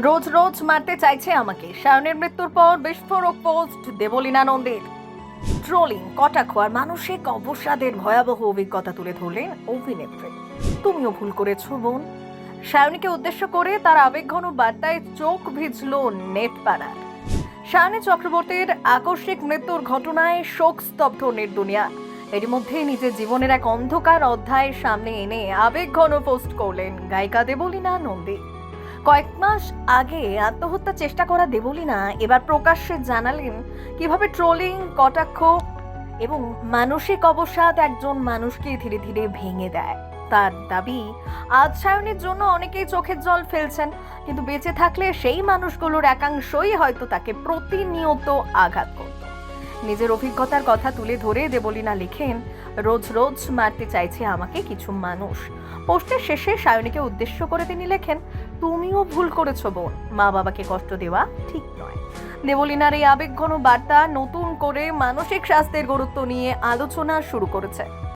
রোজ রোজ মারতে চাইছে আমাকে। সায়নের মৃত্যুর পর বিস্ফোরক পোস্ট দেবলীনা নন্দীর। ট্রোলিং, কটাক্ষ আর মানসিক অবসাদের ভয়াবহ অভিজ্ঞতা তুলে ধরলেন অভিনেত্রী। তুমিও ভুল করেছো বোন। সায়নীকে উদ্দেশ্য করে তার আবেগঘন বার্তায় চোখ ভিজল নেট পাড়ার। সায়নী চক্রবর্তীর আকস্মিক মৃত্যুর ঘটনায় শোকস্তব্ধ নির্দুনিয়া। এর মধ্যে নিজের জীবনের এক অন্ধকার অধ্যায় সামনে এনে আবেগঘন পোস্ট করলেন গায়িকা দেবলীনা নন্দী। কয়েক মাস আগে আত্মহত্যার চেষ্টা করা দেবলীনা এবার প্রকাশ্যে জানালেন কিভাবে ট্রোলিং, কটাক্ষ এবং মানসিক অবসাদ একজন মানুষকে ধীরে ধীরে ভেঙে দেয়। তার দাবি, আজ সায়নীর জন্য অনেকেই চোখের জল ফেলছেন, কিন্তু বেঁচে থাকলে সেই মানুষগুলোর একাংশই হয়তো তাকে প্রতিনিয়ত আঘাত করত। নিজের অভিজ্ঞতার কথা তুলে ধরে দেবলীনা লিখেন, রোজ রোজ মারতে চাইছে আমাকে কিছু মানুষ। পোস্টের শেষে সায়নীকে উদ্দেশ্য করে তিনি লেখেন, তুমিও ভুল করেছো বোন, মা বাবাকে কষ্ট দেওয়া ঠিক নয়। দেবলীনার এই আবেগঘন বার্তা নতুন করে মানসিক স্বাস্থ্যের গুরুত্ব নিয়ে আলোচনা শুরু করেছে।